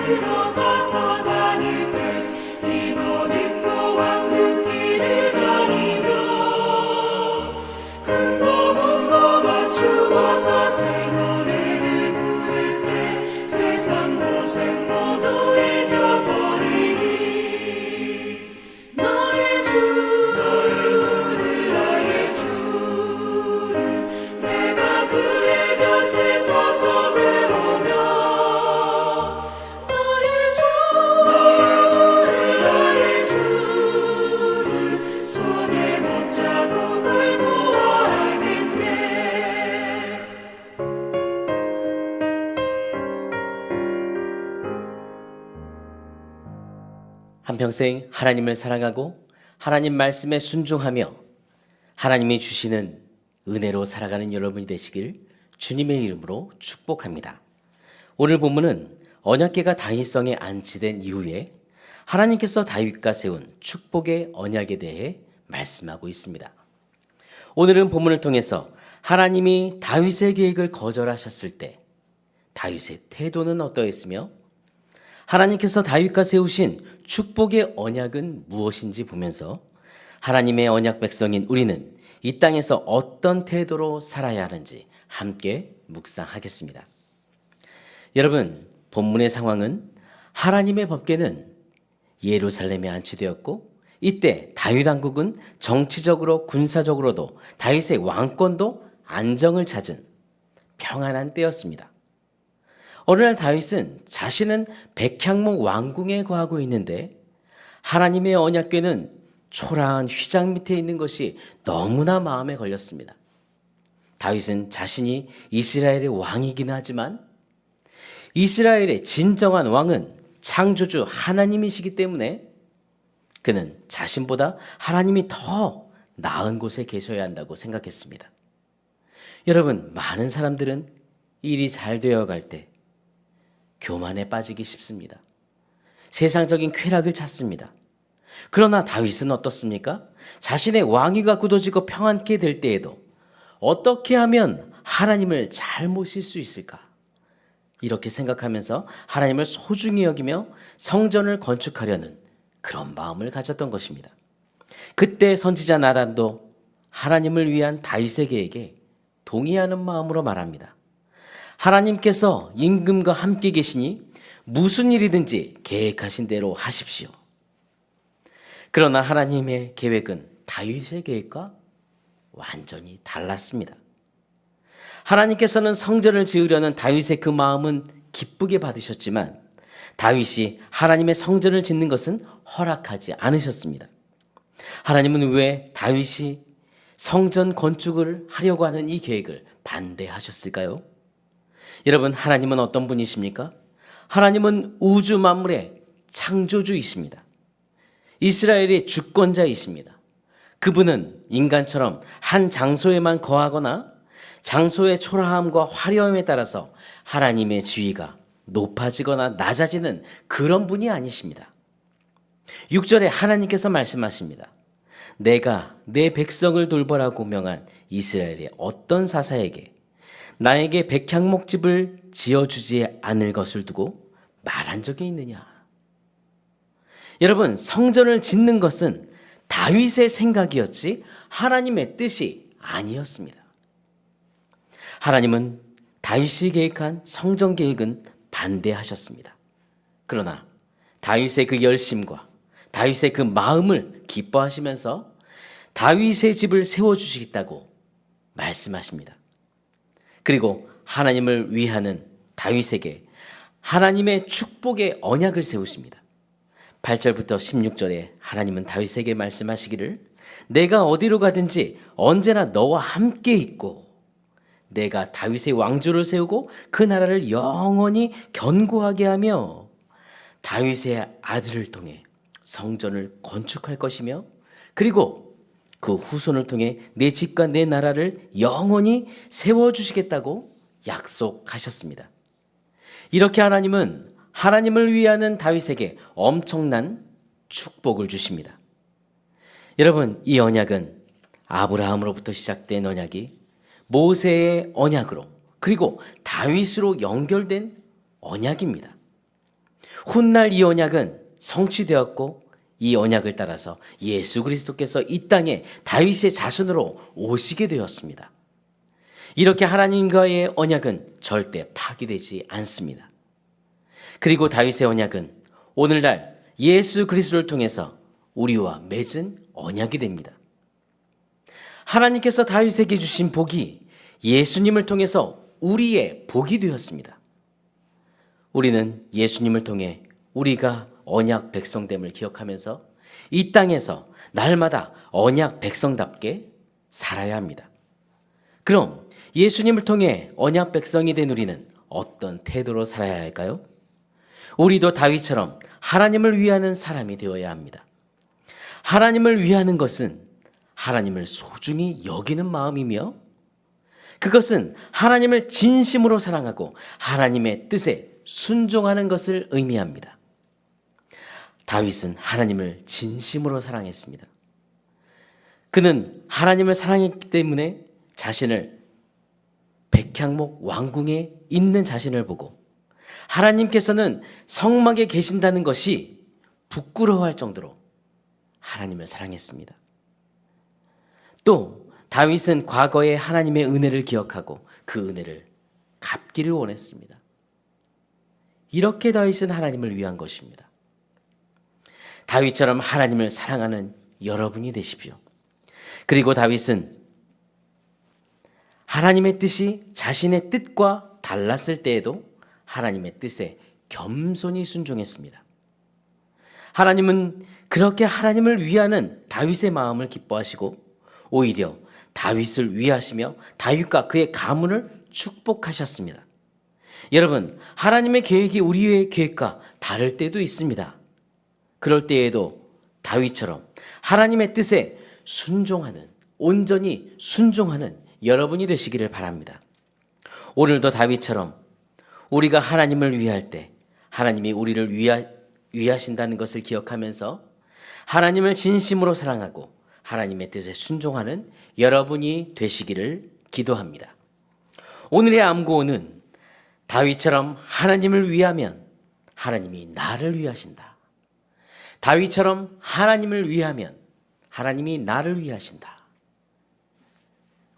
들어가서 다닐 때 이곳 있고 왕는 길을 다니며 근거 문거 맞추어서 새 노래를 부를 때 세상 고생 모두 잊어버리니 나의 주를 내가 그의 곁에 서서 배우며 나의 주를 손에 못자국을 보아 알겠네. 한평생 하나님을 사랑하고 하나님 말씀에 순종하며 하나님이 주시는 은혜로 살아가는 여러분이 되시길 주님의 이름으로 축복합니다. 오늘 본문은 언약궤가 다윗성에 안치된 이후에 하나님께서 다윗과 세운 축복의 언약에 대해 말씀하고 있습니다. 오늘은 본문을 통해서 하나님이 다윗의 계획을 거절하셨을 때 다윗의 태도는 어떠했으며 하나님께서 다윗과 세우신 축복의 언약은 무엇인지 보면서 하나님의 언약 백성인 우리는 이 땅에서 어떤 태도로 살아야 하는지 함께 묵상하겠습니다. 여러분, 본문의 상황은 하나님의 법궤는 예루살렘에 안치되었고 이때 다윗 왕국은 정치적으로 군사적으로도 다윗의 왕권도 안정을 찾은 평안한 때였습니다. 어느 날 다윗은 자신은 백향목 왕궁에 거하고 있는데 하나님의 언약궤는 초라한 휘장 밑에 있는 것이 너무나 마음에 걸렸습니다. 다윗은 자신이 이스라엘의 왕이긴 하지만 이스라엘의 진정한 왕은 창조주 하나님이시기 때문에 그는 자신보다 하나님이 더 나은 곳에 계셔야 한다고 생각했습니다. 여러분, 많은 사람들은 일이 잘 되어갈 때 교만에 빠지기 쉽습니다. 세상적인 쾌락을 찾습니다. 그러나 다윗은 어떻습니까? 자신의 왕위가 굳어지고 평안케 될 때에도 어떻게 하면 하나님을 잘 모실 수 있을까? 이렇게 생각하면서 하나님을 소중히 여기며 성전을 건축하려는 그런 마음을 가졌던 것입니다. 그때 선지자 나단도 하나님을 위한 다윗의 계획에 동의하는 마음으로 말합니다. 하나님께서 임금과 함께 계시니 무슨 일이든지 계획하신 대로 하십시오. 그러나 하나님의 계획은 다윗의 계획과 완전히 달랐습니다. 하나님께서는 성전을 지으려는 다윗의 그 마음은 기쁘게 받으셨지만 다윗이 하나님의 성전을 짓는 것은 허락하지 않으셨습니다. 하나님은 왜 다윗이 성전 건축을 하려고 하는 이 계획을 반대하셨을까요? 여러분, 하나님은 어떤 분이십니까? 하나님은 우주 만물의 창조주이십니다. 이스라엘의 주권자이십니다. 그분은 인간처럼 한 장소에만 거하거나 장소의 초라함과 화려함에 따라서 하나님의 지위가 높아지거나 낮아지는 그런 분이 아니십니다. 6절에 하나님께서 말씀하십니다. 내가 내 백성을 돌보라고 명한 이스라엘의 어떤 사사에게 나에게 백향목집을 지어주지 않을 것을 두고 말한 적이 있느냐? 여러분, 성전을 짓는 것은 다윗의 생각이었지 하나님의 뜻이 아니었습니다. 하나님은 다윗이 계획한 성전 계획은 반대하셨습니다. 그러나 다윗의 그 열심과 다윗의 그 마음을 기뻐하시면서 다윗의 집을 세워주시겠다고 말씀하십니다. 그리고 하나님을 위하는 다윗에게 하나님의 축복의 언약을 세우십니다. 8절부터 16절에 하나님은 다윗에게 말씀하시기를 내가 어디로 가든지 언제나 너와 함께 있고 내가 다윗의 왕조를 세우고 그 나라를 영원히 견고하게 하며 다윗의 아들을 통해 성전을 건축할 것이며 그리고 그 후손을 통해 내 집과 내 나라를 영원히 세워주시겠다고 약속하셨습니다. 이렇게 하나님은 하나님을 위하는 다윗에게 엄청난 축복을 주십니다. 여러분, 이 언약은 아브라함으로부터 시작된 언약이 모세의 언약으로 그리고 다윗으로 연결된 언약입니다. 훗날 이 언약은 성취되었고 이 언약을 따라서 예수 그리스도께서 이 땅에 다윗의 자손으로 오시게 되었습니다. 이렇게 하나님과의 언약은 절대 파기되지 않습니다. 그리고 다윗의 언약은 오늘날 예수 그리스도를 통해서 우리와 맺은 언약이 됩니다. 하나님께서 다윗에게 주신 복이 예수님을 통해서 우리의 복이 되었습니다. 우리는 예수님을 통해 우리가 언약 백성됨을 기억하면서 이 땅에서 날마다 언약 백성답게 살아야 합니다. 그럼 예수님을 통해 언약 백성이 된 우리는 어떤 태도로 살아야 할까요? 우리도 다윗처럼 하나님을 위하는 사람이 되어야 합니다. 하나님을 위하는 것은 하나님을 소중히 여기는 마음이며 그것은 하나님을 진심으로 사랑하고 하나님의 뜻에 순종하는 것을 의미합니다. 다윗은 하나님을 진심으로 사랑했습니다. 그는 하나님을 사랑했기 때문에 자신을 백향목 왕궁에 있는 자신을 보고 하나님께서는 성막에 계신다는 것이 부끄러워할 정도로 하나님을 사랑했습니다. 또 다윗은 과거에 하나님의 은혜를 기억하고 그 은혜를 갚기를 원했습니다. 이렇게 다윗은 하나님을 위한 것입니다. 다윗처럼 하나님을 사랑하는 여러분이 되십시오. 그리고 다윗은 하나님의 뜻이 자신의 뜻과 달랐을 때에도 하나님의 뜻에 겸손히 순종했습니다. 하나님은 그렇게 하나님을 위하는 다윗의 마음을 기뻐하시고 오히려 다윗을 위하시며 다윗과 그의 가문을 축복하셨습니다. 여러분, 하나님의 계획이 우리의 계획과 다를 때도 있습니다. 그럴 때에도 다윗처럼 하나님의 뜻에 순종하는, 온전히 순종하는 여러분이 되시기를 바랍니다. 오늘도 다윗처럼 우리가 하나님을 위할 때 하나님이 우리를 위하신다는 것을 기억하면서 하나님을 진심으로 사랑하고 하나님의 뜻에 순종하는 여러분이 되시기를 기도합니다. 오늘의 암구호는 다윗처럼 하나님을 위하면 하나님이 나를 위하신다. 다윗처럼 하나님을 위하면 하나님이 나를 위하신다.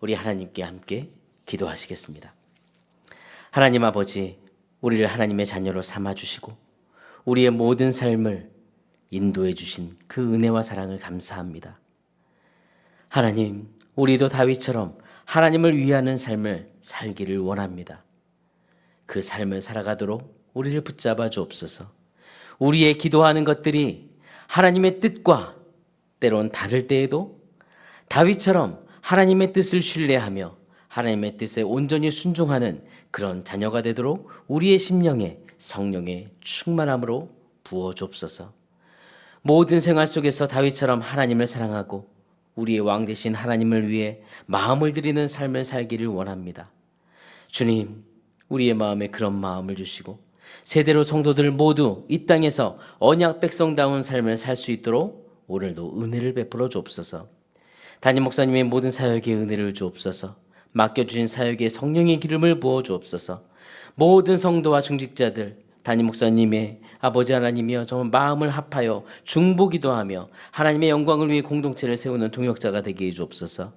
우리 하나님께 함께 기도하시겠습니다. 하나님 아버지, 우리를 하나님의 자녀로 삼아주시고 우리의 모든 삶을 인도해 주신 그 은혜와 사랑을 감사합니다. 하나님, 우리도 다윗처럼 하나님을 위하는 삶을 살기를 원합니다. 그 삶을 살아가도록 우리를 붙잡아 주옵소서. 우리의 기도하는 것들이 하나님의 뜻과 때론 다를 때에도 다윗처럼 하나님의 뜻을 신뢰하며 하나님의 뜻에 온전히 순종하는 그런 자녀가 되도록 우리의 심령에 성령의 충만함으로 부어 주옵소서. 모든 생활 속에서 다윗처럼 하나님을 사랑하고 우리의 왕 되신 하나님을 위해 마음을 드리는 삶을 살기를 원합니다. 주님, 우리의 마음에 그런 마음을 주시고 세대로 성도들 모두 이 땅에서 언약 백성다운 삶을 살 수 있도록 오늘도 은혜를 베풀어 주옵소서. 담임 목사님의 모든 사역에 은혜를 주옵소서. 맡겨주신 사역에 성령의 기름을 부어 주옵소서. 모든 성도와 중직자들, 담임 목사님의 아버지 하나님이여 정말 마음을 합하여 중보기도하며 하나님의 영광을 위해 공동체를 세우는 동역자가 되게 해 주옵소서.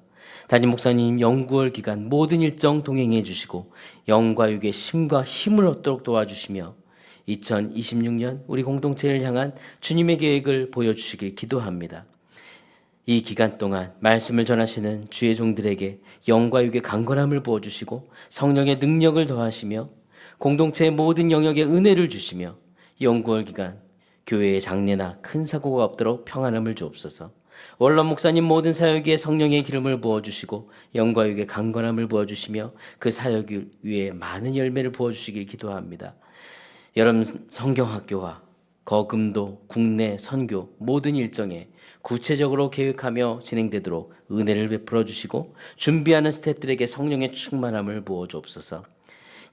담임 목사님 영구월 기간 모든 일정 동행해 주시고 영과 육의 심과 힘을 얻도록 도와주시며 2026년 우리 공동체를 향한 주님의 계획을 보여주시길 기도합니다. 이 기간 동안 말씀을 전하시는 주의 종들에게 영과 육의 강건함을 부어주시고 성령의 능력을 더하시며 공동체의 모든 영역에 은혜를 주시며 영구월 기간 교회의 장례나 큰 사고가 없도록 평안함을 주옵소서. 원로 목사님 모든 사역에 성령의 기름을 부어주시고 영과 육의 강건함을 부어주시며 그 사역 위에 많은 열매를 부어주시길 기도합니다. 여름 성경학교와 거금도 국내 선교 모든 일정에 구체적으로 계획하며 진행되도록 은혜를 베풀어 주시고 준비하는 스태프들에게 성령의 충만함을 부어 주옵소서.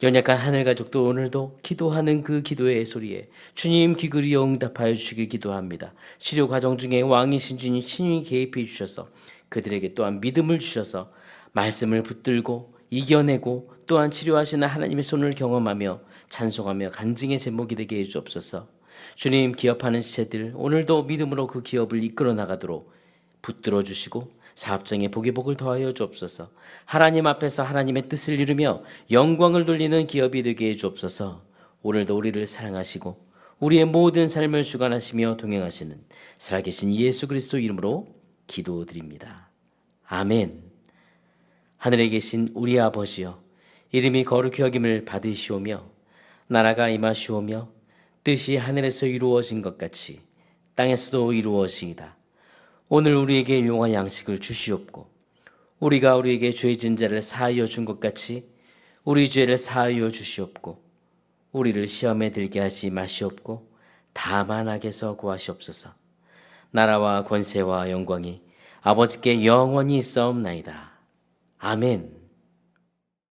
연약한 하늘 가족도 오늘도 기도하는 그 기도의 소리에 주님 귀 기울여 응답하여 주시길 기도합니다. 치료 과정 중에 왕이신 주님 친히 개입해 주셔서 그들에게 또한 믿음을 주셔서 말씀을 붙들고 이겨내고 또한 치료하시는 하나님의 손을 경험하며 찬송하며 간증의 제목이 되게 해 주옵소서. 주님, 기업하는 지체들 오늘도 믿음으로 그 기업을 이끌어 나가도록 붙들어 주시고 사업장에 복의 복을 더하여 주옵소서. 하나님 앞에서 하나님의 뜻을 이루며 영광을 돌리는 기업이 되게 해 주옵소서. 오늘도 우리를 사랑하시고 우리의 모든 삶을 주관하시며 동행하시는 살아계신 예수 그리스도 이름으로 기도드립니다. 아멘. 하늘에 계신 우리 아버지여, 이름이 거룩히 여김을 받으시오며 나라가 임하시오며 뜻이 하늘에서 이루어진 것 같이 땅에서도 이루어지이다. 오늘 우리에게 일용할 양식을 주시옵고 우리가 우리에게 죄진 자를 사하여 준 것 같이 우리 죄를 사하여 주시옵고 우리를 시험에 들게 하지 마시옵고 다만 악에서 구하시옵소서. 나라와 권세와 영광이 아버지께 영원히 있사옵나이다. 아멘.